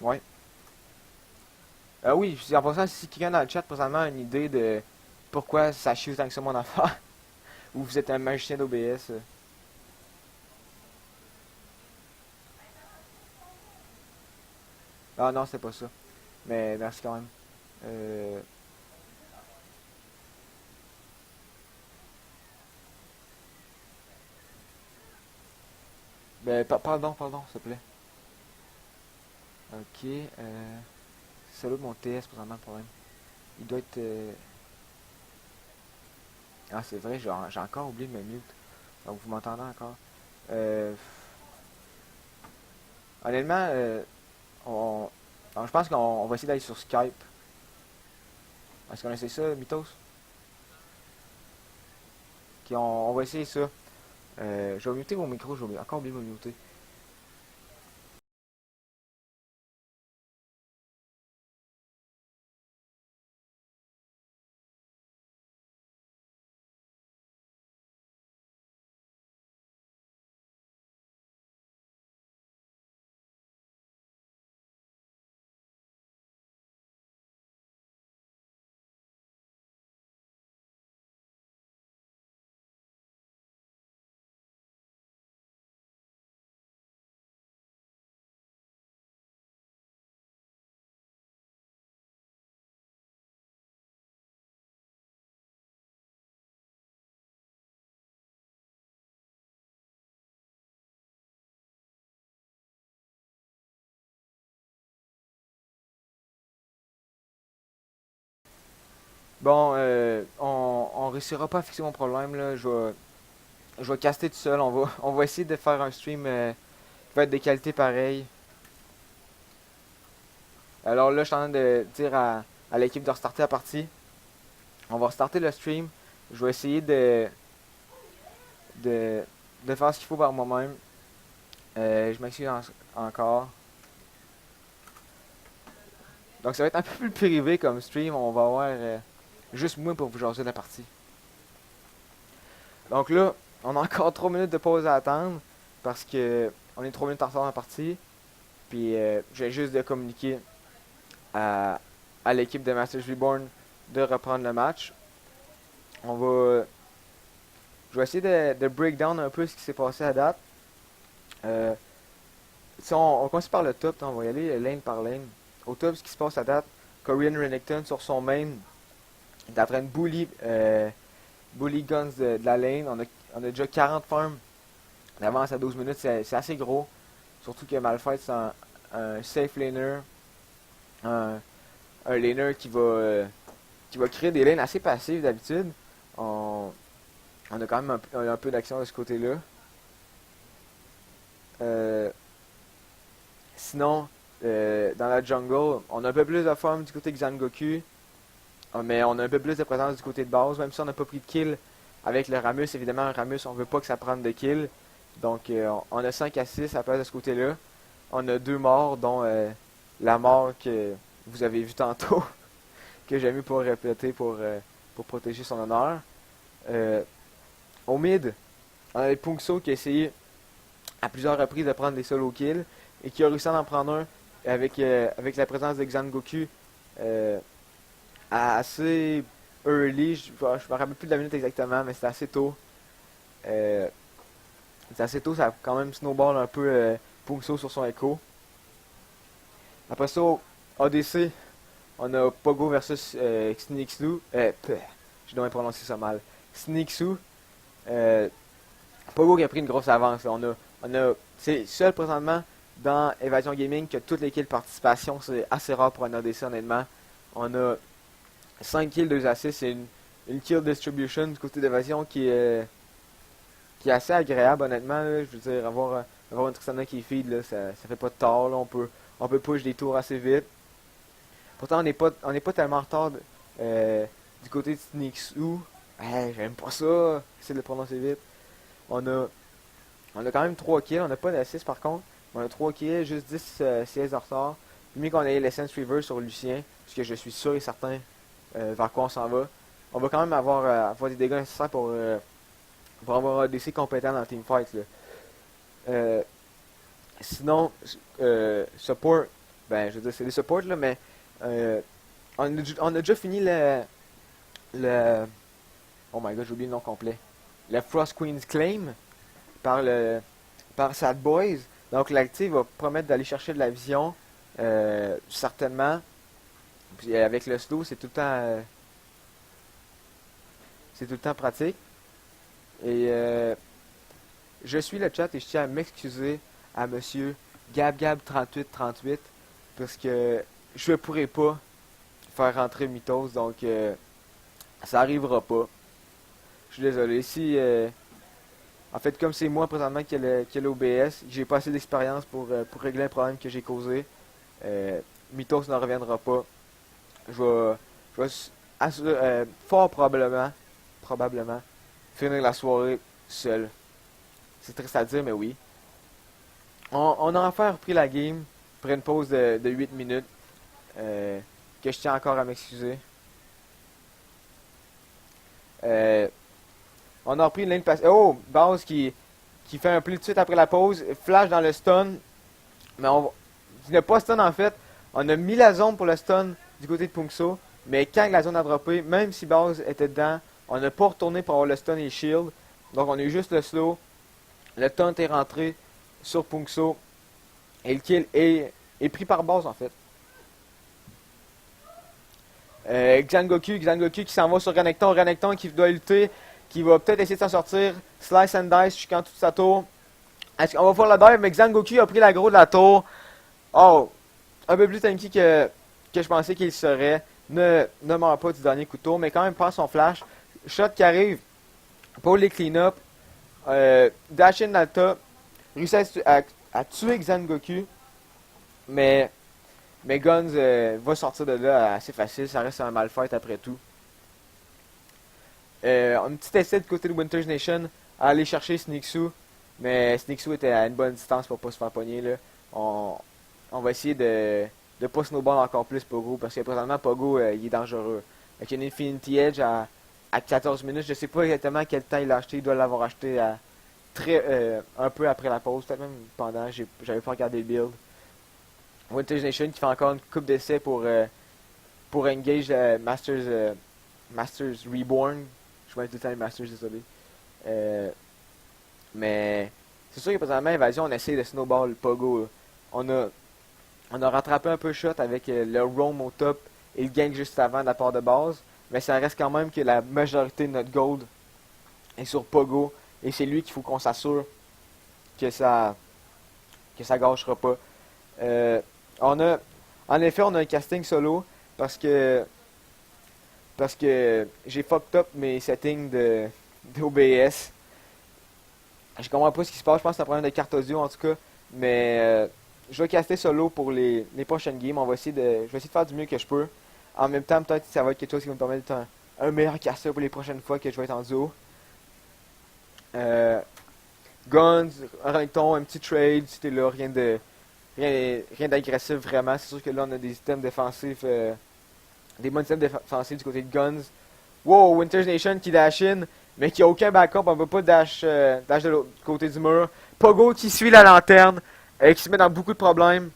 Ouais. Oui, en passant, si quelqu'un dans le chat présentement a une idée de pourquoi ça chie autant que ça mon affaire, ou vous êtes un magicien d'OBS. Ah non, c'est pas ça. Mais merci quand même. Euh, pardon, s'il te plaît. Ok. C'est là mon TS présentement le problème. Il doit être. Ah, c'est vrai, j'ai encore oublié de me mute. Donc vous m'entendez encore. Euh, Honnêtement, on... alors, je pense qu'on va essayer d'aller sur Skype. Est-ce qu'on essaie ça, Mythos? Ok, on va essayer ça. Je vais muter mon micro, j'ai encore oublié de me muter. Bon, on réussira pas à fixer mon problème là. Je vais caster tout seul. On va essayer de faire un stream qui va être de qualité pareille. Alors là, je suis en train de dire à l'équipe de restarter la partie. On va restarter le stream. Je vais essayer de, de faire ce qu'il faut par moi-même. Je m'excuse encore. Donc ça va être un peu plus privé comme stream. On va avoir juste moi pour vous jaser de la partie. Donc là, on a encore 3 minutes de pause à attendre parce que on est 3 minutes en retard dans la partie. Puis j'ai juste de communiquer à, à l'équipe de Masters Reborn de reprendre le match. On va. Je vais essayer de break down un peu ce qui s'est passé à date. Euh, Si on commence par le top, on va y aller lane par lane. Au top, ce qui se passe à date, Korean Renekton sur son main, il est en train de bully guns de la lane. On a déjà 40 farms d'avance à 12 minutes, c'est assez gros. Surtout que Malphite, c'est un safe laner, un, un laner qui va créer des lanes assez passives d'habitude. On a quand même un peu d'action de ce côté-là. Euh, Sinon, dans la jungle, on a un peu plus de forme du côté de Zangoku, mais on a un peu plus de présence du côté de base, même si on n'a pas pris de kill avec le Ramus. Évidemment, un Ramus, on veut pas que ça prenne de kill. Donc, on a 5 à 6 à place de ce côté-là. On a 2 morts, dont la mort que vous avez vu tantôt, que j'ai mis pour répéter pour protéger son honneur. Euh, Au mid, on a Pungso qui a essayé à plusieurs reprises de prendre des solo kills et qui a réussi à en prendre un avec la présence de Xangoku euh, assez early. Je me rappelle plus de la minute exactement, mais c'était assez tôt. Euh, C'était assez tôt, ça a quand même snowball un peu Pungso sur son écho. Après ça, ADC, on a Pogo versus Snixu. Je dois prononcer ça mal. Snixu. Euh, Pogo qui a pris une grosse avance. C'est seul présentement dans Evasion Gaming que toutes les kills participation. C'est assez rare pour un ADC honnêtement. On a 5 kills, 2 assists. C'est une kill distribution du côté d'Evasion qui est assez agréable honnêtement. Là. Je veux dire, avoir une Tristana qui feed, là, ça fait pas de tort. Là. On peut push des tours assez vite. Pourtant, on n'est pas tellement en retard du côté de Snixu. J'aime pas ça. J'essaie de le prononcer vite. On a On a quand même 3 kills, on n'a pas d'assist par contre. On a 3 kills, juste 10 CS de retard. Mieux qu'on ait l'Essence River sur Lucien, parce que je suis sûr et certain vers quoi on s'en va. On va quand même avoir des dégâts nécessaires pour avoir un DC compétent dans le teamfight. Là. Euh, Sinon, support. Ben, je veux dire, c'est des supports, là, mais on a déjà fini le... Oh my god, j'ai oublié le nom complet. Le Frost Queen's Claim par par Sad Boys. Donc, l'actif va promettre d'aller chercher de la vision, certainement. Puis avec le slow, c'est tout le temps pratique. Et je suis le chat et je tiens à m'excuser à monsieur GabGab3838 parce que je ne pourrai pas faire rentrer Mythos, donc ça arrivera pas. Je suis désolé. Si, en fait, comme c'est moi présentement qui a l'OBS, j'ai pas assez d'expérience pour régler un problème que j'ai causé. Mythos ne reviendra pas. Je vais fort probablement, finir la soirée seul. C'est triste à dire, mais oui. On a enfin repris la game après une pause de 8 minutes. Que je tiens encore à m'excuser. On a repris une ligne passe. Oh, Base qui fait un play tout de suite après la pause. Flash dans le stun. Mais il n'a pas stun en fait. On a mis la zone pour le stun du côté de Punkso. Mais quand la zone a droppé, même si Base était dedans, on n'a pas retourné pour avoir le stun et le shield. Donc on a eu juste le slow. Le taunt est rentré sur Punkso. Et le kill est pris par Base en fait. Xangoku qui s'en va sur Renekton qui doit lutter, qui va peut-être essayer de s'en sortir. Slice and dice jusqu'en toute sa tour. On va voir la dive, mais Xangoku a pris l'aggro de la tour. Oh, un peu plus tanky que je pensais qu'il serait. Ne meurt pas du dernier coup de tour, mais quand même prend son flash. Shot qui arrive pour les clean-up. Dash in Alta. Réussit à tuer Xangoku. Mais Guns va sortir de là assez facile. Ça reste un malfight après tout. Un petit essai du côté de Winter's Nation à aller chercher Sneaksu. Mais Sneaksu était à une bonne distance pour pas se faire pogner. Là. On va essayer de pas snowball encore plus Pogo. Parce que présentement, Pogo, il est dangereux. Avec une Infinity Edge à 14 minutes. Je sais pas exactement quel temps il l'a acheté. Il doit l'avoir acheté un peu après la pause. Peut-être même pendant. J'avais pas regardé le build. Winter's Nation qui fait encore une coupe d'essai pour engage Masters Reborn. Je vais tout le temps les Masters, désolé. Mais c'est sûr que présentement, Invasion, on essaie de snowball Pogo. On a rattrapé un peu shot avec le roam au top et le gank juste avant de la part de base. Mais ça reste quand même que la majorité de notre gold est sur Pogo. Et c'est lui qu'il faut qu'on s'assure que ça gâchera pas. En effet, on a un casting solo parce que j'ai fucked up mes settings d'OBS. Je comprends pas ce qui se passe, je pense que c'est un problème de carte audio en tout cas, mais je vais caster solo pour les prochaines games. Je vais essayer de faire du mieux que je peux. En même temps, peut-être que ça va être quelque chose qui va me permettre d'être un meilleur caster pour les prochaines fois que je vais être en duo. Guns, un Renekton, un petit trade, c'était là, rien d'agressif vraiment. C'est sûr que là on a des items défensifs, des bons items défensifs du côté de Guns. Wow, Winter's Nation qui dash in, mais qui a aucun backup, on ne peut pas dash de l'autre côté du mur. Pogo qui suit la lanterne, qui se met dans beaucoup de problèmes.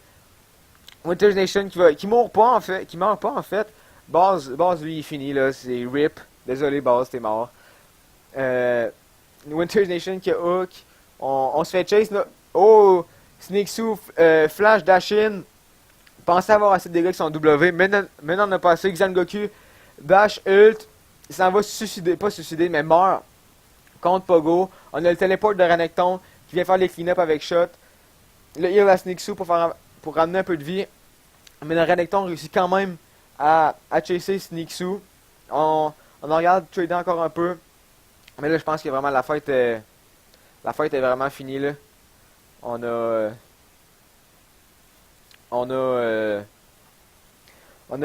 Winter's Nation qui meurt pas en fait. Baz lui il est fini là, c'est RIP. Désolé Baz, t'es mort. Winter's Nation qui a hook. On se fait chase là. Oh! Sneaksu, Flash, Dash-in. Pensez avoir assez de dégâts qui sont W. Maintenant on a passé Xangoku. Dash, ult. Il s'en va suicider. Pas suicider, mais meurt. Contre Pogo. On a le téléport de Renekton qui vient faire les clean-up avec Shot. Le heal à Sneaksu pour ramener un peu de vie. Mais le Renekton réussit quand même à chasser Sneaksu. On en regarde trader encore un peu. Mais là, je pense que vraiment la fête est vraiment finie là. On a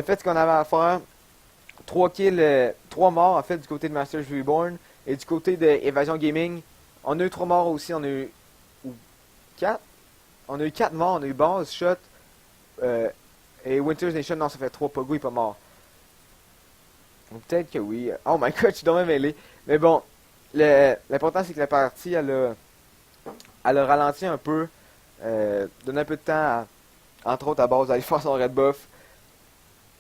fait ce qu'on avait à faire. 3 kills, 3 morts en fait du côté de Masters Reborn. Et du côté de Evasion Gaming, on a eu 3 morts aussi. On a eu 4. On a eu 4 morts. On a eu Baz, Shot et Winter's Nation. Non, ça fait 3. Pogo il est pas mort. Ou peut-être que oui. Oh my god, je suis dans ma mêlée. Mais bon, l'important c'est que la partie elle a ralenti un peu. Donne un peu de temps entre autres à base d'aller faire son red buff.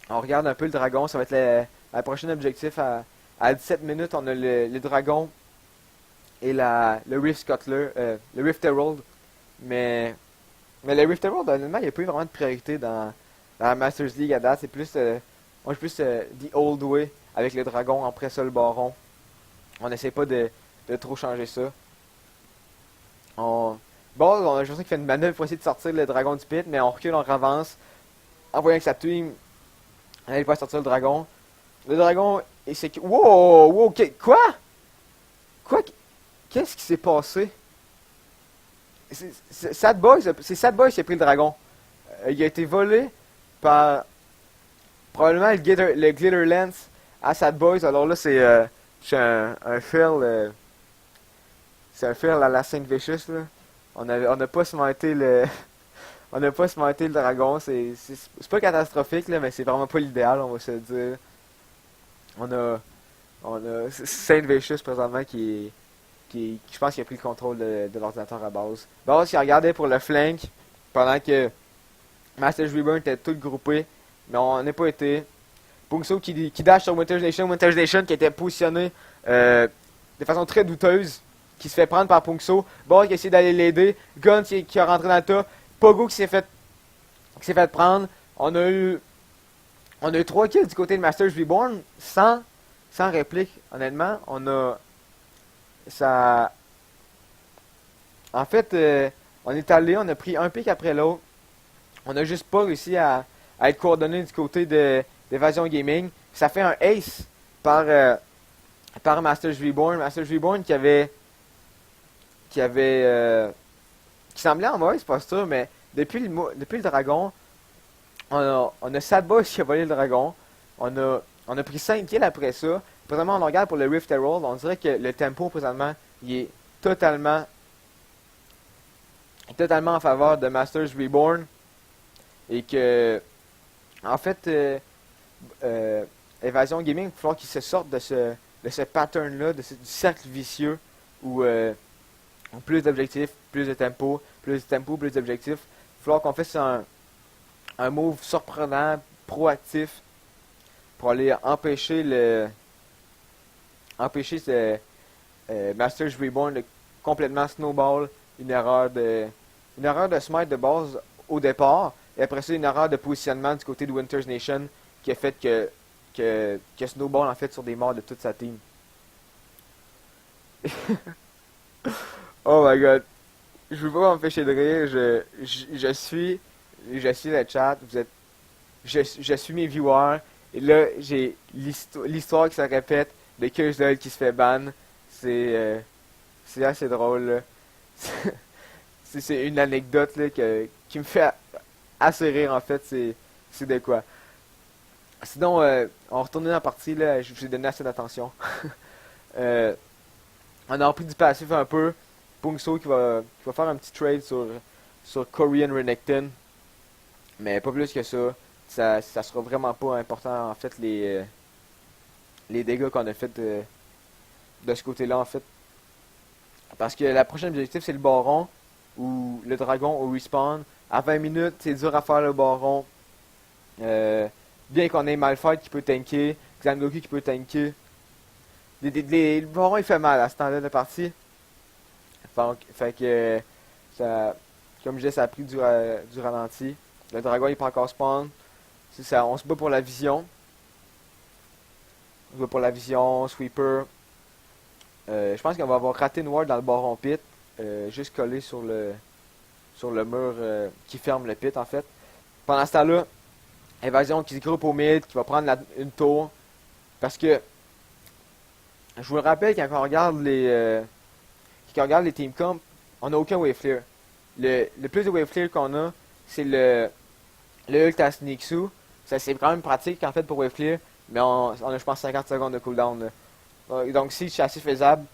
On regarde un peu le dragon, ça va être la prochaine objectif. À 17 minutes, on a le dragon et le Rift Scuttler, le Rift Herald. Mais le Rift Herald, honnêtement, il n'y a pas eu vraiment de priorité dans la Masters League à date. C'est plus, moi, je suis plus the old way avec le dragon, après ça le baron. On n'essaie pas de trop changer ça. On a l'impression qu'il fait une manœuvre pour essayer de sortir le dragon du pit, mais on recule, on avance. En voyant que sa team n'allait pas sortir le dragon. Le dragon, c'est... Wow! Wow! Quoi? Quoi? Qu'est-ce qui s'est passé? C'est Sad Boy qui a pris le dragon. Il a été volé par probablement le Glitter Lance à Sad Boys. Alors là, c'est un fail. C'est un fail à la Saint Vicious, là. On n'a pas smité le. On n'a pas smité le dragon. C'est pas catastrophique, là, mais c'est vraiment pas l'idéal, on va se le dire. On a Saint Vicious présentement qui je pense qu'il a pris le contrôle de l'ordinateur à base. Base qui regardait pour le flank pendant que Masters Reborn était tout groupé, mais on n'a pas été. Pungso qui dash sur Winter's Nation qui était positionné de façon très douteuse, qui se fait prendre par Pungso. Ball qui essaie d'aller l'aider, Gun qui a rentré dans le tas, Pogo qui s'est fait prendre. On a eu 3 kills du côté de Masters Reborn sans réplique, honnêtement. En fait, on est allé, on a pris un pick après l'autre. On n'a juste pas réussi à être coordonné du côté d'Evasion Gaming. Ça fait un ace par Masters Reborn. Masters Reborn qui semblait en mauvaise posture, mais depuis le dragon, on a Sad Boy qui a volé le dragon. On a pris 5 kills après ça. Présentement, on regarde pour le Rift Herald. On dirait que le tempo, présentement, il est totalement en faveur de Masters Reborn. Et que, en fait, Evasion Gaming, il va falloir qu'ils se sortent de ce pattern-là, du cercle vicieux où plus d'objectifs, plus de tempo, plus d'objectifs. Il va falloir qu'on fasse un move surprenant, proactif, pour aller empêcher Masters Reborn de complètement snowball une erreur de smite de base au départ, et après ça une erreur de positionnement du côté de Winter's Nation qui a fait que snowball en fait sur des morts de toute sa team. Oh my god, je veux pas m'empêcher de rire. Je suis le chat, je suis mes viewers, et là j'ai l'histoire qui se répète de Kurzdoll qui se fait ban. C'est assez drôle là. C'est une anecdote là, qui me fait assez rire en fait. C'est de quoi. Sinon, on retourne dans la partie là, je vous ai donné assez d'attention. On a repris du passif un peu. Pungso qui va faire un petit trade sur Korean Renekton. Mais pas plus que ça. Ça sera vraiment pas important en fait les dégâts qu'on a fait de ce côté-là en fait. Parce que la prochaine objectif c'est le baron ou le dragon au respawn. À 20 minutes, c'est dur à faire le baron. Bien qu'on ait Malphite qui peut tanker, Xangoku qui peut tanker. Le baron il fait mal à ce temps-là de partie. Fait que ça, comme je disais, ça a pris du ralenti. Le dragon il peut encore spawn. On se bat pour la vision. On se bat pour la vision, sweeper. Je pense qu'on va avoir raté une ward dans le baron pit. Juste collé sur le mur qui ferme le pit en fait. Pendant ce temps-là, Évasion qui se groupe au mid, qui va prendre une tour. Parce que je vous le rappelle, quand on regarde les team comp, on n'a aucun wave clear. Le plus de wave clear qu'on a, c'est le ult à Sneaksu. Ça c'est quand même pratique en fait pour wave clear, mais on a je pense 50 secondes de cooldown là. Donc si c'est assez faisable.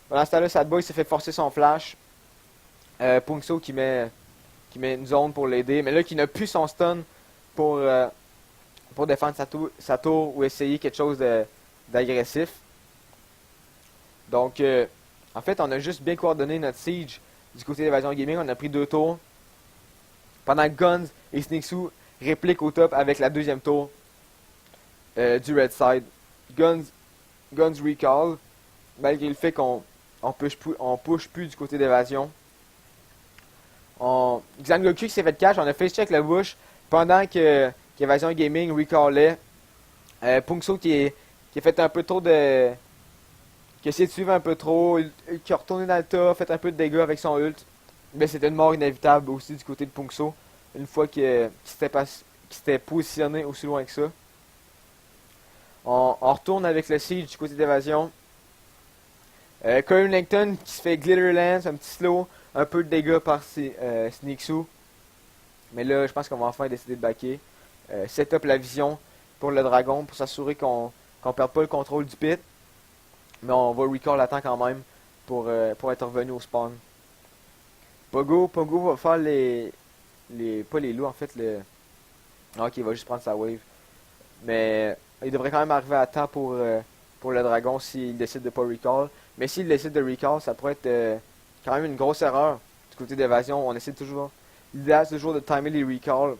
Pendant ce temps-là, Sad Boy s'est fait forcer son flash. Pungso qui met une zone pour l'aider, mais là qui n'a plus son stun pour défendre sa tour ou essayer quelque chose d'agressif. Donc en fait on a juste bien coordonné notre siege du côté d'Évasion Gaming. On a pris 2 tours. Pendant que Guns et Snixu répliquent au top avec la deuxième tour du Red Side. Guns recall, malgré le fait qu'on push plus du côté d'évasion. Xangoku qui s'est fait catch, on a face check le bush pendant qu'Evasion Gaming recallait. Pungso qui a fait un peu trop de... qui a essayé de suivre un peu trop, qui a retourné dans le tas, fait un peu de dégâts avec son ult. Mais c'était une mort inévitable aussi du côté de Pungso, une fois qu'il s'était positionné aussi loin que ça. On retourne avec le siege du côté d'évasion. Curry Langton qui se fait Glitter Lance, un petit slow, un peu de dégâts par Snixu. Mais là, je pense qu'on va enfin décider de backer. Set up la vision pour le dragon pour s'assurer qu'on perde pas le contrôle du pit. Mais on va recall à temps quand même pour être revenu au spawn. Pogo va faire pas les loups en fait. Ok, il va juste prendre sa wave. Mais il devrait quand même arriver à temps pour le dragon s'il décide de pas recall. Mais s'il décide de recall, ça pourrait être quand même une grosse erreur du côté d'évasion. On essaie toujours. L'idéal c'est toujours de timer les recalls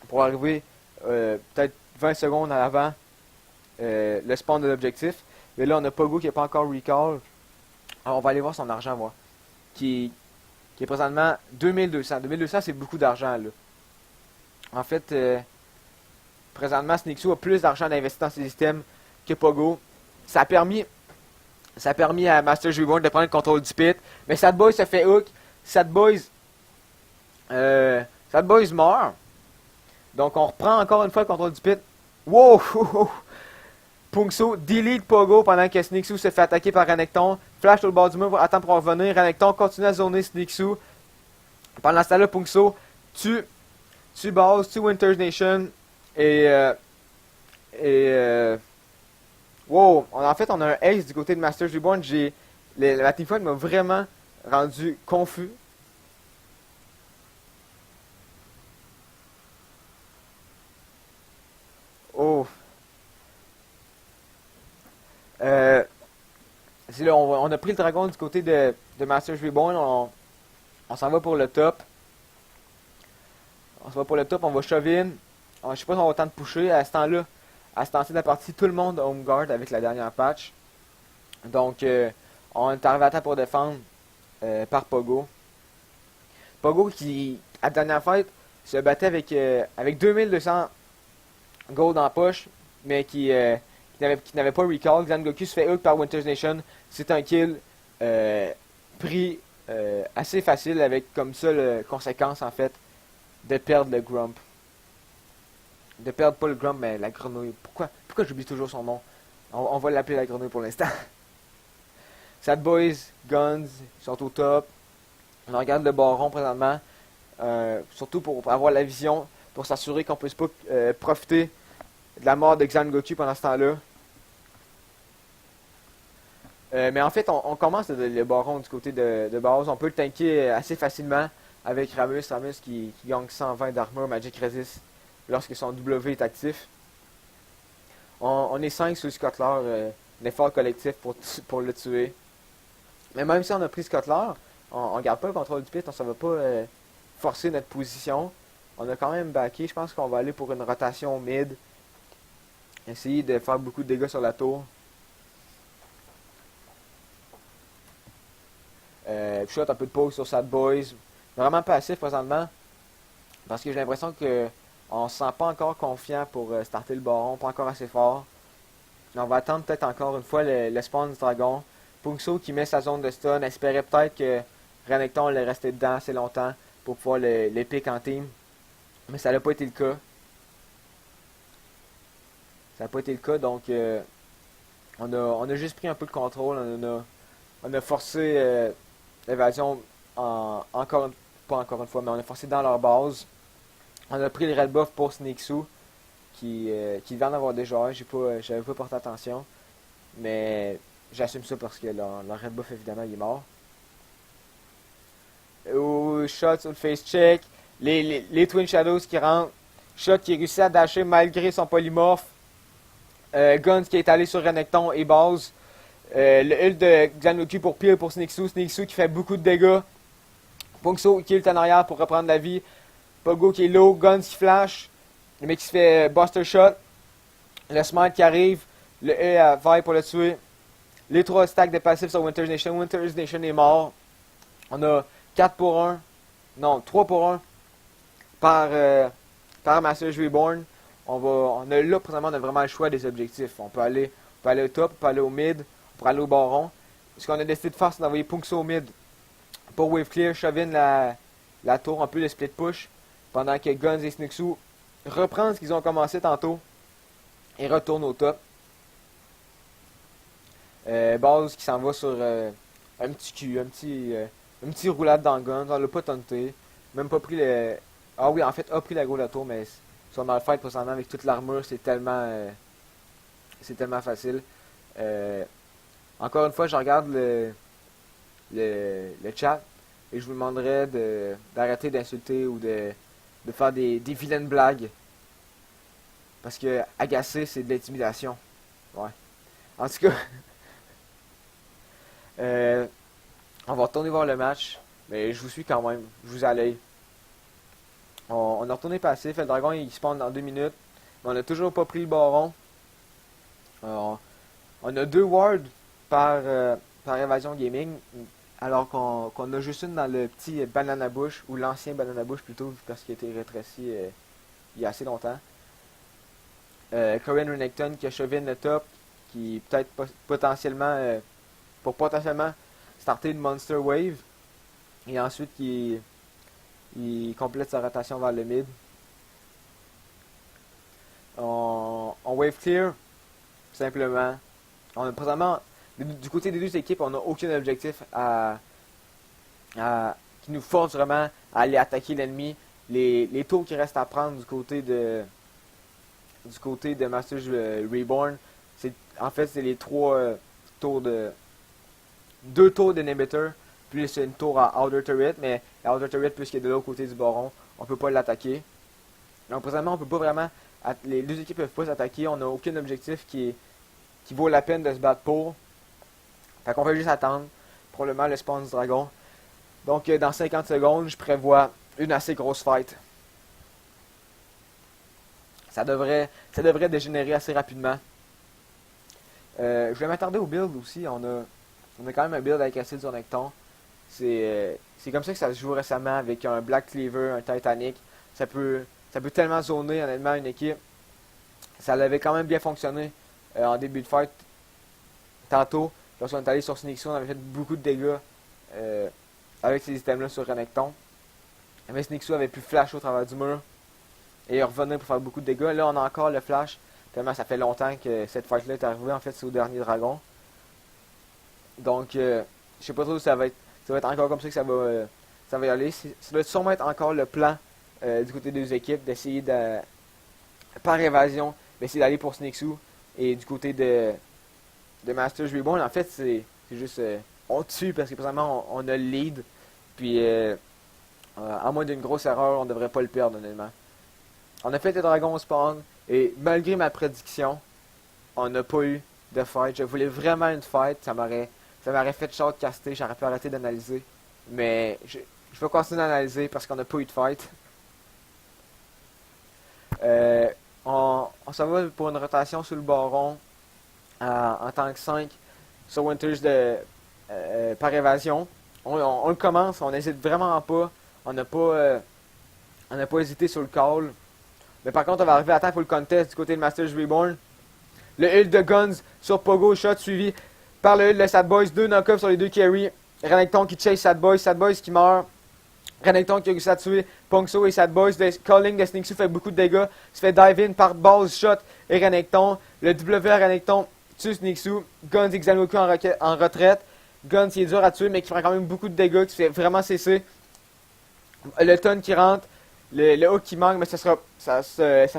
pour arriver peut-être 20 secondes à l'avant le spawn de l'objectif. Mais là on a Pogo qui n'est pas encore recall. Alors on va aller voir son argent moi. Qui est présentement 2200. 2200 c'est beaucoup d'argent là. En fait, présentement Snixu a plus d'argent d'investir dans ses systèmes que Pogo. Ça a permis à Master Reborn de prendre le contrôle du pit. Mais Sad Boy se fait hook. Sad Boys meurt. Donc on reprend encore une fois le contrôle du pit. Wow! Pungso delete Pogo pendant que Snixu se fait attaquer par Renekton. Flash sur le bord du mur pour attendre pour revenir. Renekton continue à zoner Snixu. Pendant ce temps-là, Pungso tue Base, tue Winter's Nation. Wow! En fait, on a un ace du côté de Masters Reborn. La teamfight m'a vraiment rendu confus. Oh! Là, on a pris le dragon du côté de Masters Reborn. On s'en va pour le top. On va shove-in. Je sais pas si on va autant de pusher à ce temps-là. À ce temps-ci de la partie, tout le monde home guard avec la dernière patch. Donc, on est arrivé à temps pour défendre par Pogo. Pogo qui, à la dernière fight, se battait avec 2200 gold en poche, mais qui n'avait pas recall. Xangoku se fait hook par Winter's Nation. C'est un kill pris assez facile avec comme ça la conséquence en fait de perdre le Grump. De perdre pas le Grump mais la grenouille. Pourquoi j'oublie toujours son nom? On va l'appeler la grenouille pour l'instant. Sad Boys, Guns, sont au top. On regarde le baron présentement. Surtout pour avoir la vision, pour s'assurer qu'on puisse pas profiter de la mort de Xangoku pendant ce temps-là. Mais en fait, on commence le baron du côté de base. On peut le tanker assez facilement avec Ramus qui gagne 120 d'armure Magic Resist lorsque son W est actif. On est 5 sur Scottler, un effort collectif pour le tuer. Mais même si on a pris Scottler, on garde pas le contrôle du pit, on ne va pas forcer notre position. On a quand même backé, je pense qu'on va aller pour une rotation mid. Essayer de faire beaucoup de dégâts sur la tour. Shot un peu de pause sur Sad Boys. Vraiment passif présentement. Parce que j'ai l'impression que on se sent pas encore confiant pour starter le baron, pas encore assez fort. On va attendre peut-être encore une fois le spawn du dragon. Pungso qui met sa zone de stun, espérait peut-être que Renekton allait rester dedans assez longtemps pour pouvoir les pick en team. Mais ça n'a pas été le cas. Ça n'a pas été le cas, donc on a juste pris un peu de contrôle. On a forcé l'évasion pas encore une fois, mais on a forcé dans leur base. On a pris le red buff pour Snixu qui vient d'avoir déjà. J'avais pas porté attention. Mais j'assume ça parce que leur red buff évidemment il est mort. Shot sur le face check. Les Twin Shadows qui rentrent. Shot qui réussit à dasher malgré son polymorphe. Guns qui est allé sur Renekton et base. Le ult de Xangoku pour pile pour Snixu. Snixu qui fait beaucoup de dégâts. Pungso qui ult en arrière pour reprendre la vie. Pogo qui est low, Guns qui flash, le mec qui se fait Buster Shot, le Smite qui arrive, le E à Vi pour le tuer, les 3 stacks de passifs sur Winter's Nation. Winter's Nation est mort. On a 4 pour 1, non 3 pour 1 par Masters Reborn. On a là, présentement, on a vraiment le choix des objectifs. On peut aller au top, on peut aller au mid, on peut aller au baron. Ce qu'on a décidé de faire, c'est d'envoyer Punkso au mid pour wave clear, shove in la tour, un peu le split push, pendant que Guns et Snixu reprennent ce qu'ils ont commencé tantôt et retournent au top. Base qui s'en va sur un petit cul, un petit roulade dans Guns, on l'a pas tenté, même pas pris le... Ah oui, en fait, a pris la go la tour, mais son malfight présentement avec toute l'armure, c'est tellement facile. Encore une fois, je regarde le chat et je vous demanderais d'arrêter d'insulter ou de faire des vilaines blagues. Parce que agacer, c'est de l'intimidation. Ouais. En tout cas, on va retourner voir le match. Mais je vous suis quand même. Je vous allais. On a retourné passif. Le dragon, il spawn dans 2 minutes. Mais on n'a toujours pas pris le baron. On a 2 wards par Évasion Gaming. Alors qu'on a juste une dans le petit Banana Bush. Ou l'ancien Banana Bush plutôt. Parce qu'il a été rétréci il y a assez longtemps. Corinne Renekton qui a chauvé le top. Qui peut-être potentiellement... pour potentiellement starter une Monster Wave. Et ensuite il complète sa rotation vers le mid. On wave clear, simplement. On a présentement, du côté des 2 équipes, on n'a aucun objectif qui nous force vraiment à aller attaquer l'ennemi. Les tours qui restent à prendre du côté de Masters Reborn, en fait c'est les 2 tours d'inhibitor, plus c'est une tour à Outer Turret, mais la Outer Turret, puisqu'il est de l'autre côté du baron, on peut pas l'attaquer. Donc présentement, on peut pas vraiment... Les 2 équipes peuvent pas s'attaquer, on n'a aucun objectif qui vaut la peine de se battre pour. Fait qu'on va juste attendre, probablement le spawn du dragon. Donc dans 50 secondes, je prévois une assez grosse fight. Ça devrait dégénérer assez rapidement. Je vais m'attarder au build aussi, on a quand même un build avec Acid sur Necton. C'est comme ça que ça se joue récemment avec un Black Cleaver, un Titanic. Ça peut tellement zoner honnêtement une équipe. Ça l'avait quand même bien fonctionné en début de fight. Tantôt, lorsqu'on est allé sur Snixu, on avait fait beaucoup de dégâts avec ces items-là sur Renekton. Mais Snixu avait pu flash au travers du mur et revenir pour faire beaucoup de dégâts. Là, on a encore le flash. Tellement ça fait longtemps que cette fight-là est arrivée. En fait, c'est au dernier dragon. Donc, je sais pas trop si ça va être encore comme ça que ça va y aller. Ça doit sûrement être encore le plan du côté des 2 équipes, d'essayer par évasion, d'essayer d'aller pour Snixu. Et du côté de Masters Reborn, en fait, c'est juste... on tue parce que présentement, on a le lead. Puis, à moins d'une grosse erreur, on devrait pas le perdre, honnêtement. On a fait le dragon au spawn. Et malgré ma prédiction, on n'a pas eu de fight. Je voulais vraiment une fight. Ça m'aurait fait shortcaster. J'aurais pu arrêter d'analyser. Mais je vais continuer d'analyser parce qu'on n'a pas eu de fight. On s'en va pour une rotation sur le baron en tant que 5 sur Winters par évasion. On le commence. On n'hésite vraiment pas. On n'a pas hésité sur le call. Mais par contre, on va arriver à temps pour le contest du côté de Masters Reborn. Le heal de Guns sur Pogo, shot suivi par le heal de Sad Boys. 2 knock-ups sur les 2 carry. Renekton qui chase Sad Boys qui meurt. Renekton qui a réussi à tuer Punkso et Sad Boys. Le calling de Snixu fait beaucoup de dégâts. Se fait dive in par Balls, Shot et Renekton. Le W à Renekton tue Snixu. Guns et Xanoku en retraite. Guns qui est dur à tuer mais qui prend quand même beaucoup de dégâts, qui se fait vraiment cesser. Le ton qui rentre. Le hook qui manque, mais ça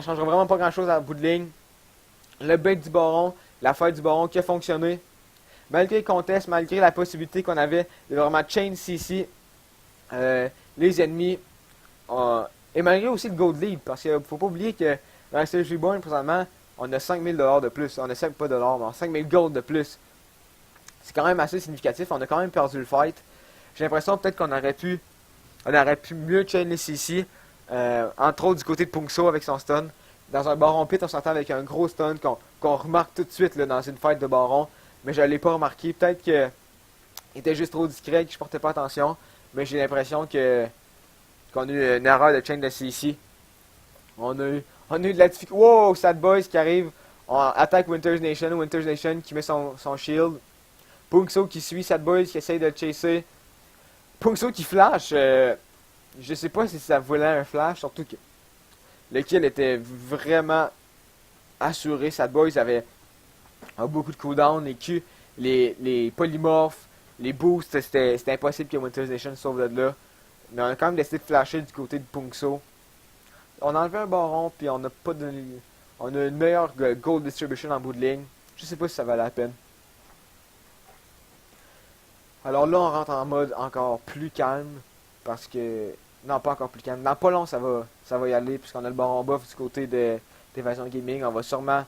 changera vraiment pas grand chose à bout de ligne. Le bait du baron, la fight du baron qui a fonctionné. Malgré le contest, malgré la possibilité qu'on avait de vraiment chain CC les ennemis. Et malgré aussi le gold lead, parce qu'il faut pas oublier que dans la Stage Reborn, présentement, on a 5000 $ de plus. On a 5 pas dollars, mais on a 5000 gold de plus. C'est quand même assez significatif. On a quand même perdu le fight. J'ai l'impression peut-être qu'on aurait pu mieux chain les CC. Entre autres du côté de Pungso avec son stun. Dans un baron pit, on s'entend avec un gros stun qu'on remarque tout de suite là, dans une fight de baron. Mais je l'ai pas remarqué. Peut-être qu'il était juste trop discret, que je portais pas attention. Mais j'ai l'impression qu'on a eu une erreur de chain de CC. On a eu de la difficulté. Wow, Sad Boys qui arrive. On attaque Winter's Nation. Winter's Nation qui met son shield. Pungso qui suit Sad Boys qui essaye de le chasser. Pungso qui flash. Je sais pas si ça voulait un flash. Surtout que le kill était vraiment assuré. Sad Boys a beaucoup de cooldown. Les Q, les polymorphes, les boosts. C'était impossible que Winter's Nation sauve de là. Mais on a quand même décidé de flasher du côté de Pungso. On a enlevé un baron, puis on a pas donné. On a une meilleure gold distribution en bout de ligne. Je sais pas si ça valait la peine. Alors là, on rentre en mode encore plus calme. Parce que. Non, pas encore plus calme. Dans pas long, ça va y aller. Puisqu'on a le baron buff du côté d'Évasion Gaming. On va sûrement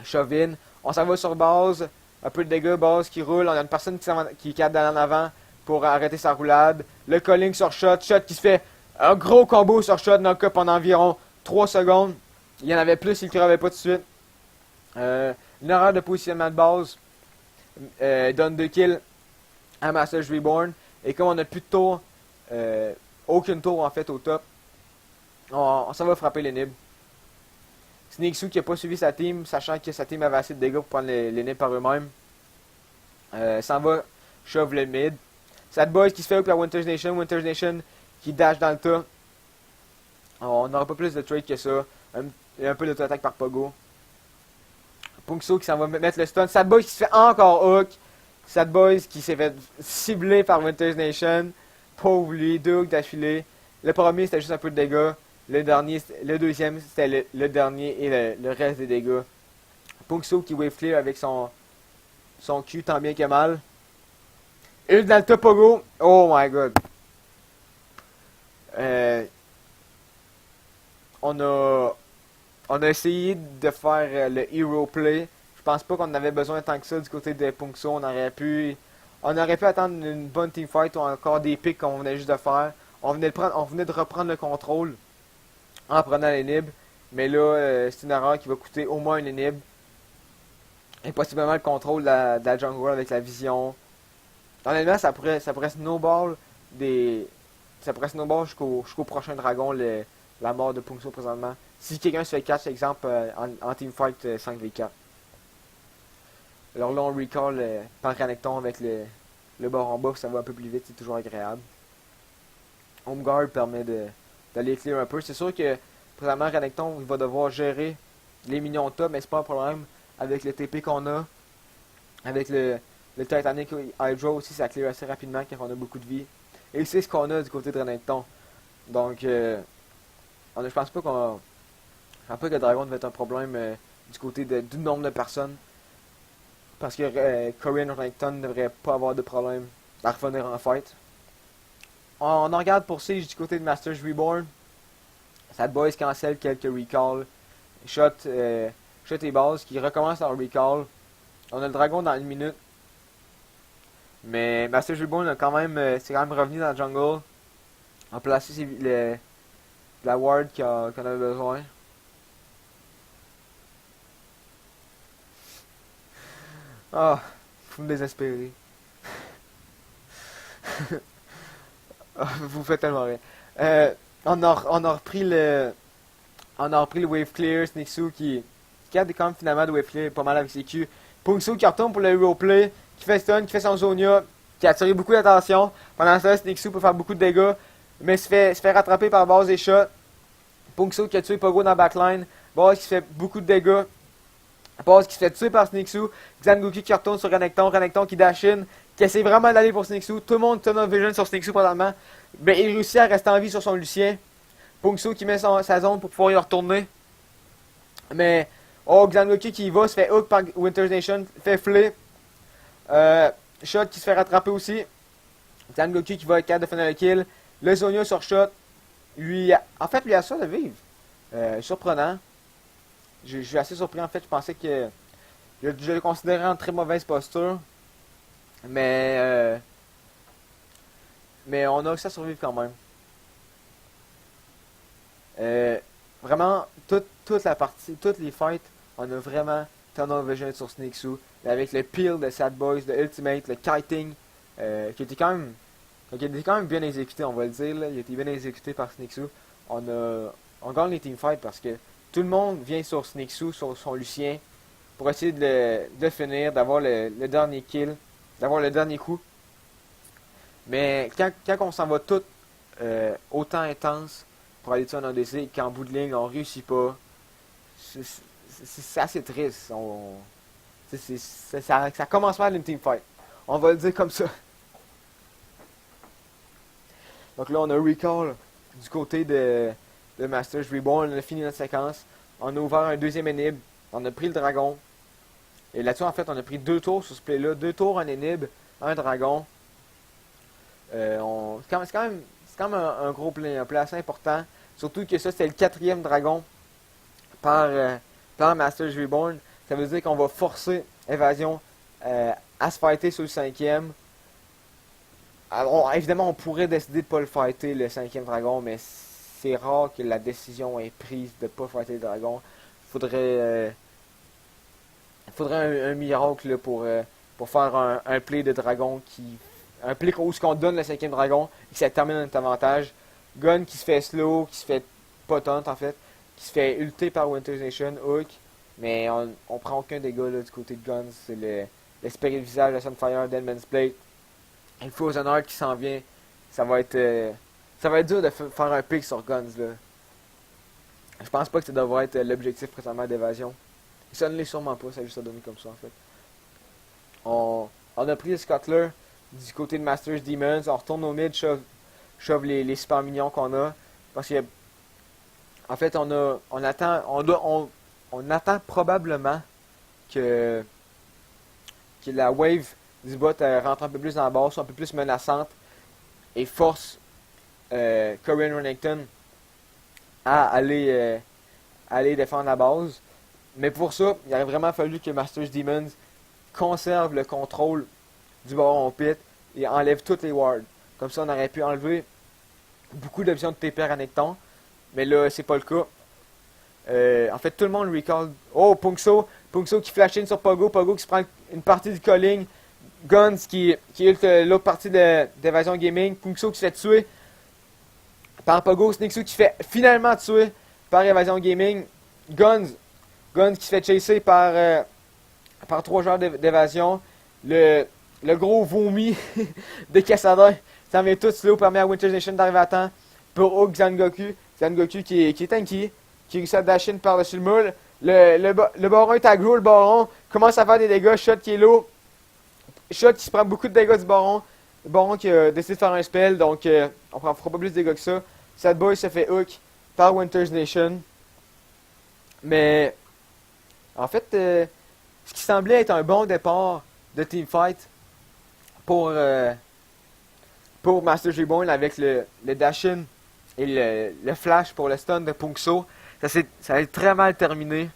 shove in. On s'en va sur base. Un peu de dégâts, base qui roule. On a une personne qui cadre en avant pour arrêter sa roulade. Le calling sur shot. Shot qui se fait un gros combo sur shot knock-up pendant environ 3 secondes. Il y en avait plus, il ne crevait pas tout de suite. Une erreur de positionnement de base. Donne 2 kills à Masters Reborn. Et comme on n'a plus de tour, aucune tour en fait au top, on s'en va frapper les nibs. Sneaksu qui n'a pas suivi sa team, sachant que sa team avait assez de dégâts pour prendre les nibs par eux-mêmes. S'en va, shove le mid. Sad Boys qui se fait up à Winter's Nation. Winter's Nation qui dash dans le tas. On n'aura pas plus de trade que ça. Un peu d'auto-attaque par Pogo. Pungso qui s'en va mettre le stun. Sad Boys qui se fait encore hook. Sad Boys qui s'est fait cibler par Winter's Nation. Pauvre lui, 2 hooks d'affilée. Le premier c'était juste un peu de dégâts. Le deuxième c'était le dernier et le reste des dégâts. Pungso qui wave clear avec son Q tant bien que mal. Et dans le top Pogo. Oh my god. On a essayé de faire le hero play. Je pense pas qu'on avait besoin tant que ça du côté de Pungso. On aurait pu attendre une bonne teamfight ou encore des picks qu'on venait juste de faire. On venait de reprendre le contrôle en prenant les nibs. Mais là, c'est une erreur qui va coûter au moins une nib. Et possiblement le contrôle de la jungle avec la vision. Honnêtement, ça pourrait snowball jusqu'au prochain dragon, la mort de Pungso présentement. Si quelqu'un se fait catch, exemple, en teamfight 5v4. Alors là, on recall par Renekton avec le bord en bas, ça va un peu plus vite, c'est toujours agréable. Home Guard permet d'aller clear un peu. C'est sûr que présentement, Renekton il va devoir gérer les minions top, mais c'est pas un problème avec le TP qu'on a. Avec le Titanic Hydra aussi, ça clear assez rapidement car on a beaucoup de vie. Et c'est ce qu'on a du côté de Renekton. Donc, je pense pas que le dragon devait être un problème du côté du nombre de personnes. Parce que Korean Renekton ne devrait pas avoir de problème à revenir en fight. On regarde pour Siege du côté de Masters Reborn. Sad Boys cancel quelques recalls. Shot et base qui recommence leur recall. On a le dragon dans une minute. Mais Masters Reborn a c'est quand même revenu dans la jungle. On a placé la ward qu'on avait besoin. Ah, vous me désespérez. Vous faites tellement rien. On a repris le wave clear. Sneaksu qui a quand même finalement de wave clear pas mal avec ses Q. Pungso qui retourne pour le hero play, qui fait stun, qui fait son Zonia, qui a attiré beaucoup d'attention. Pendant ce temps, Sneaksu peut faire beaucoup de dégâts, mais se fait rattraper par Base et Shot. Pungso qui a tué Pogo dans la backline. Base qui fait beaucoup de dégâts. Base qui se fait tuer par Sneaksu. Zangoku qui retourne sur Renekton. Renekton qui dash in, qui essaie vraiment d'aller pour Sneaksu. Tout le monde tunnel vision sur Sneaksu probablement. Mais il réussit à rester en vie sur son Lucien. Pungso qui met sa zone pour pouvoir y retourner. Mais Zangoku qui y va, se fait hook par Winter's Nation, fait flip. Shot qui se fait rattraper aussi. Zangoku qui va être capable de finir le kill. Le Zonia sur Shot. Lui a ça de vivre. Surprenant. Je suis assez surpris en fait. Je pensais que je le considérais en très mauvaise posture. Mais on a réussi à survivre quand même. Euh, Vraiment, toute la partie, toutes les fights, on a vraiment tunnel vision sur Snakesou. Avec le peel de Sad Boys, le Ultimate, le kiting, qui était quand même bien exécuté, on va le dire. Là. Il a été bien exécuté par Snakesou. On gagne les teamfights parce que tout le monde vient sur Snakesou, sur son Lucien, pour essayer de le finir, d'avoir le dernier kill, d'avoir le dernier coup. Mais quand on s'en va tout autant intense pour aller tuer un ADC, qu'en bout de ligne on réussit pas, c'est assez triste. Ça commence mal une teamfight. On va le dire comme ça. Donc là, on a Recall du côté de Masters Reborn. On a fini notre séquence. On a ouvert un deuxième inhib. On a pris le dragon. Et là-dessus, en fait, on a pris 2 tours sur ce play-là. 2 tours en inhib, un dragon. C'est quand même un gros play, un play assez important. Surtout que ça, c'est le 4e dragon par Masters Reborn. Ça veut dire qu'on va forcer Évasion à se fighter sur le 5e. Alors, évidemment, on pourrait décider de ne pas le fighter, le 5e dragon, mais c'est rare que la décision est prise de ne pas fighter le dragon. Faudrait un miracle là, pour faire un play de dragon un play où on donne le 5e dragon et que ça termine notre avantage. Gun qui se fait slow, qui se fait potente en fait, qui se fait ulter par Winter's Nation, Hook, mais on prend aucun dégât là, du côté de Guns. C'est l'esprit de visage, le Sunfire, Deadman's Blade. Et le Frozen Heart qui s'en vient. Ça va être dur de faire un pick sur Guns là. Je pense pas que ça devrait être l'objectif présentement d'évasion. Ça ne l'est sûrement pas, ça a juste à donner comme ça en fait. On a pris le Scuttler du côté de Masters Demons, on retourne au mid, shove les super mignons qu'on a. Parce que en fait on attend probablement que la wave du bot rentre un peu plus dans la base, soit un peu plus menaçante et force Corinne Renekton à aller défendre la base. Mais pour ça, il aurait vraiment fallu que Masters Demons conserve le contrôle du Baron Pit et enlève toutes les wards. Comme ça, on aurait pu enlever beaucoup d'options de TP à Necton. Mais là, c'est pas le cas. En fait, tout le monde recall. Oh, Punkso qui flash in sur Pogo. Pogo qui se prend une partie du calling. Guns qui est l'autre partie d'Evasion Gaming. Punkso qui se fait tuer par Pogo. Snakesou qui se fait finalement tuer par Evasion Gaming. Guns qui se fait chasser par 3 joueurs d'évasion. Le gros vomi de Kassadin. Ça vient tout slow, permet à Winter's Nation d'arriver à temps pour Hook Zangoku. Zangoku qui est tanky, qui réussit à dash in par-dessus le mur. Le baron est aggro, le baron commence à faire des dégâts. Shot qui est low. Shot qui se prend beaucoup de dégâts du baron. Le baron qui a décidé de faire un spell, donc on fera pas plus de dégâts que ça. Sad Boy se fait hook par Winter's Nation. Mais en fait, ce qui semblait être un bon départ de teamfight pour Master Reborn avec le dash-in et le flash pour le stun de Punkso. Ça a très mal terminé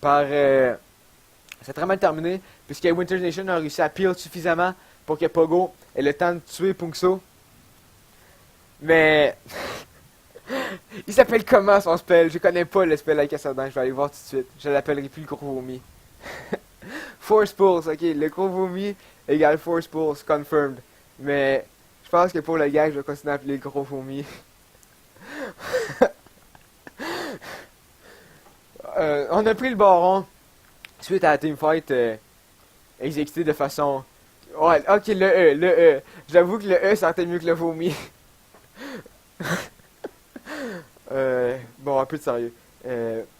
c'est très mal terminé puisque Winter's Nation a réussi à peel suffisamment pour que Pogo ait le temps de tuer Punkso. Mais il s'appelle comment son spell? Je connais pas le spell avec Kassadin, je vais aller voir tout de suite. Je l'appellerai plus le gros vomi. Force Pulse, ok, le gros vomi égale Force Pulse, confirmed. Mais je pense que pour le gag, je vais continuer à appeler le gros vomi. On a pris le baron suite à la teamfight exécutée de façon... Ouais, ok, le E. J'avoue que le E sentait mieux que le vomi. Bon, un peu de sérieux.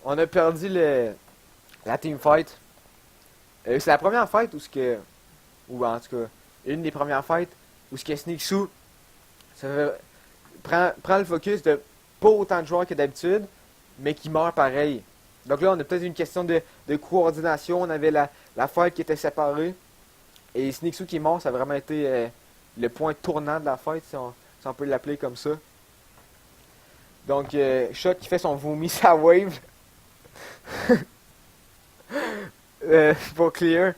On a perdu la teamfight. C'est la première fight ou en tout cas, une des premières fights où Snakesou prend le focus de pas autant de joueurs que d'habitude, mais qui meurt pareil. Donc là, on a peut-être une question de coordination. On avait la fight qui était séparée. Et Snakesou qui est mort, ça a vraiment été le point tournant de la fight, si on peut l'appeler comme ça. Donc, Shot qui fait son vomi sa wave. Pour clear.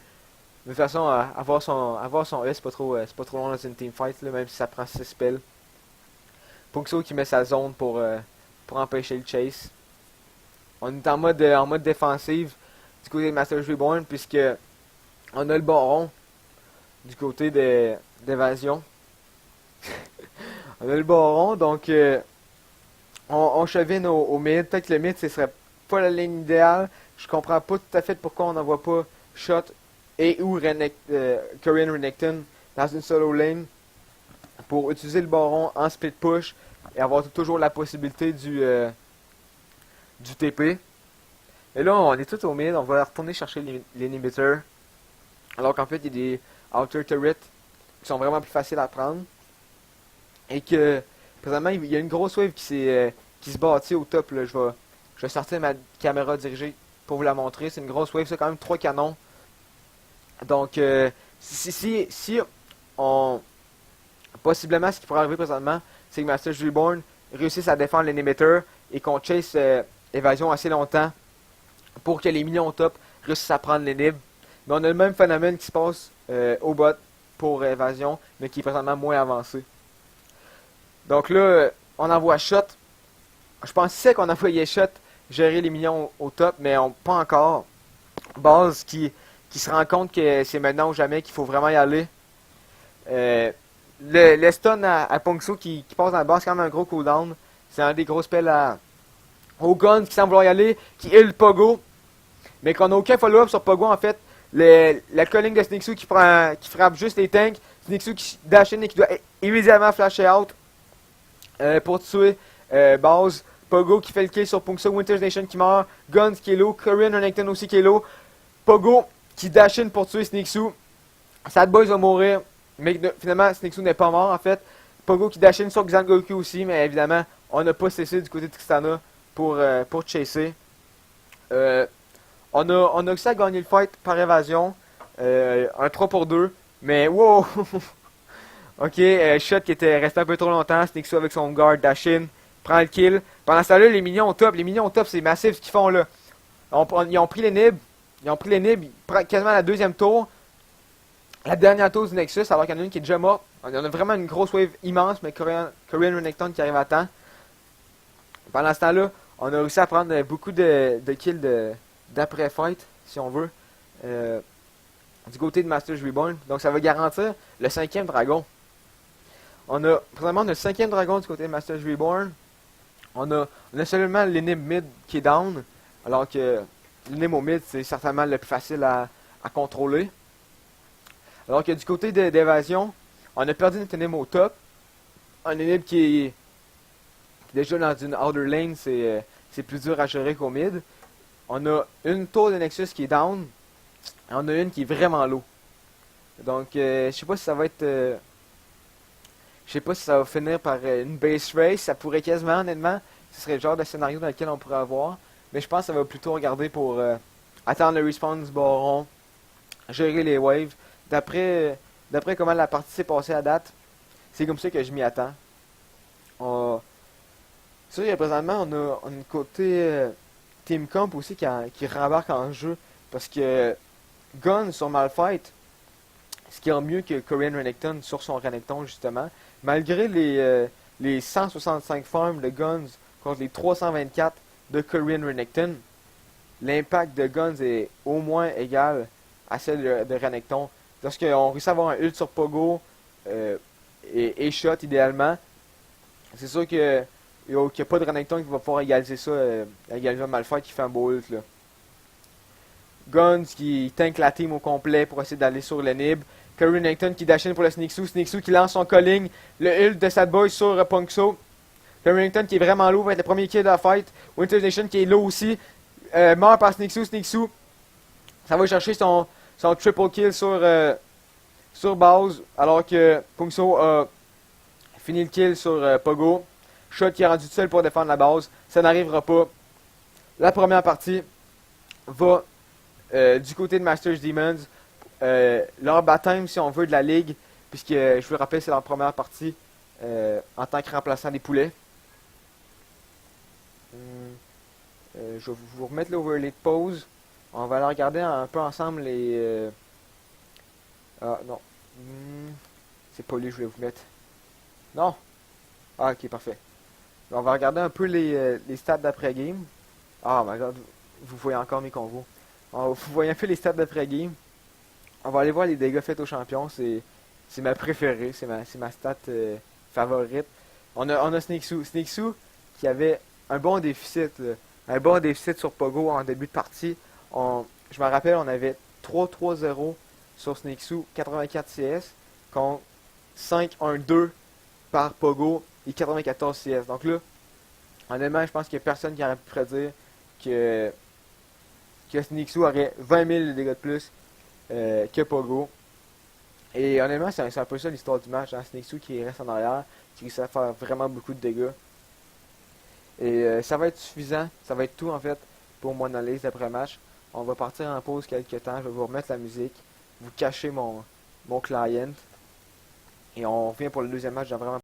De toute façon, avoir son E, c'est pas trop long dans une teamfight, là, même si ça prend 6 spells. Punkso qui met sa zone pour pour empêcher le chase. On est en mode défensive du côté de Masters Reborn, puisque on a le baron du côté d'évasion. On a le baron, donc on chevine au mid. Peut-être que le mid, ce serait pas la ligne idéale. Je comprends pas tout à fait pourquoi on n'envoie pas Shot et ou Korean Renekton dans une solo lane pour utiliser le baron en split push et avoir toujours la possibilité du TP. Et là, on est tout au mid, on va retourner chercher l'inhibiteur. Alors qu'en fait, il y a des outer turrets qui sont vraiment plus faciles à prendre. Et que, présentement, il y a une grosse wave qui se bâtit au top. Là. Je vais sortir ma caméra dirigée pour vous la montrer. C'est une grosse wave, c'est quand même 3 canons. Donc, si on... Possiblement, ce qui pourrait arriver présentement, c'est que Masters Reborn réussisse à défendre l'inhibitor et qu'on chase évasion assez longtemps pour que les minions au top réussissent à prendre l'inhib. Mais on a le même phénomène qui se passe au bot pour évasion, mais qui est présentement moins avancé. Donc là, on envoie Shot. Je pensais qu'on envoyait Shot gérer les minions au top, mais pas encore. Base qui se rend compte que c'est maintenant ou jamais qu'il faut vraiment y aller. Le stun à Pongso qui passe dans le bas, c'est quand même un gros cooldown. C'est un des gros spells au gun qui semble vouloir y aller, qui heal Pogo. Mais qu'on n'a aucun follow-up sur Pogo en fait. La calling de Snixu qui frappe juste les tanks. Snixu qui dash in et qui doit immédiatement flasher out pour tuer Base. Pogo qui fait le kill sur Pongso, Winter's Nation qui meurt. Guns qui est low, Korean Renekton aussi qui est low. Pogo qui dash in pour tuer Snixu. Sad Boys va mourir. Mais finalement, Snixu n'est pas mort en fait. Pogo qui dash in sur Xangoku aussi, mais évidemment, on n'a pas cessé du côté de Tristana pour chasser. On a réussi à gagner le fight par évasion. Un 3 pour 2. Mais wow! Ok, Shot qui était resté un peu trop longtemps. Snixu avec son guard dash in. Prend le kill. Pendant ce temps-là, les minions au top. Les minions au top, c'est massif ce qu'ils font là. Ils ont pris les nibs. Ils prennent quasiment la deuxième tour. La dernière tour du Nexus, alors qu'il y en a une qui est déjà morte. On a vraiment une grosse wave immense, mais Korean Renekton qui arrive à temps. Pendant ce temps-là, on a réussi à prendre beaucoup de kills d'après-fight, si on veut, du côté de Masters Reborn. Donc ça va garantir le 5e dragon. Présentement, on a le 5e dragon du côté de Masters Reborn. On a seulement l'enib mid qui est down, alors que l'enib au mid, c'est certainement le plus facile à contrôler. Alors que du côté d'évasion, on a perdu notre enib au top. Un enib qui est déjà dans une outer lane, c'est plus dur à gérer qu'au mid. On a une tour de Nexus qui est down. Et on a une qui est vraiment low. Donc, je sais pas si ça va être... je sais pas si ça va finir par une base race. Ça pourrait quasiment, honnêtement. Ce serait le genre de scénario dans lequel on pourrait avoir. Mais je pense que ça va plutôt regarder pour attendre le respawn du baron. Gérer les waves. D'après comment la partie s'est passée à date, c'est comme ça que je m'y attends. Ça, présentement, on a le côté Team Comp aussi qui rembarque en jeu. Parce que Gun sur Malphite, ce qui est mieux que Korean Renekton sur son Renekton, justement. Malgré les 165 farms de Guns contre les 324 de Korean Renekton, l'impact de Guns est au moins égal à celle de Renekton. Lorsqu'on réussit à avoir un ult sur Pogo et Shot idéalement, c'est sûr qu'il n'y a pas de Renekton qui va pouvoir égaliser ça, égaliser Malphite qui fait un beau ult là. Guns qui tank la team au complet pour essayer d'aller sur le nib. Korean Renekton qui dash in pour le Snixu. Snixu qui lance son calling. Le ult de Sad Boy sur Pongso. Korean Renekton qui est vraiment low, va être le premier kill de la fight. Winter's Nation qui est low aussi. Mort par Snixu. Snixu, ça va chercher son triple kill sur base. Alors que Pongso a fini le kill sur Pogo. Shot qui est rendu tout seul pour défendre la base. Ça n'arrivera pas. La première partie va du côté de Masters Demons. Leur baptême, si on veut, de la ligue, puisque je vous le rappelle, c'est leur première partie en tant que remplaçant des poulets. Je vais vous remettre l'overlay de pause. On va aller regarder un peu ensemble les... Ah non. C'est pas lui que je voulais vous mettre. Non. Ah ok, parfait. On va regarder un peu les stats d'après-game. Ah, my god, vous voyez encore mes combos. Vous voyez un peu les stats d'après-game. On va aller voir les dégâts faits aux champions. C'est ma préférée. C'est ma stat favorite. On a Snakesou. Snakesou qui avait un bon déficit. Là. Un bon déficit sur Pogo en début de partie. Je me rappelle, on avait 3-3-0 sur Snakesou, 84 CS, contre 5-1-2 par Pogo et 94 CS. Donc là, honnêtement, je pense qu'il n'y a personne qui aurait pu prédire que, que Snakesou aurait 20 000 de dégâts de plus que Pogo. Et honnêtement, c'est un peu ça l'histoire du match. Hein? Snakesou qui reste en arrière, qui réussit à faire vraiment beaucoup de dégâts. Et ça va être suffisant, ça va être tout en fait pour mon analyse d'après-match. On va partir en pause quelques temps, je vais vous remettre la musique, vous cacher mon client et on revient pour le deuxième match dans vraiment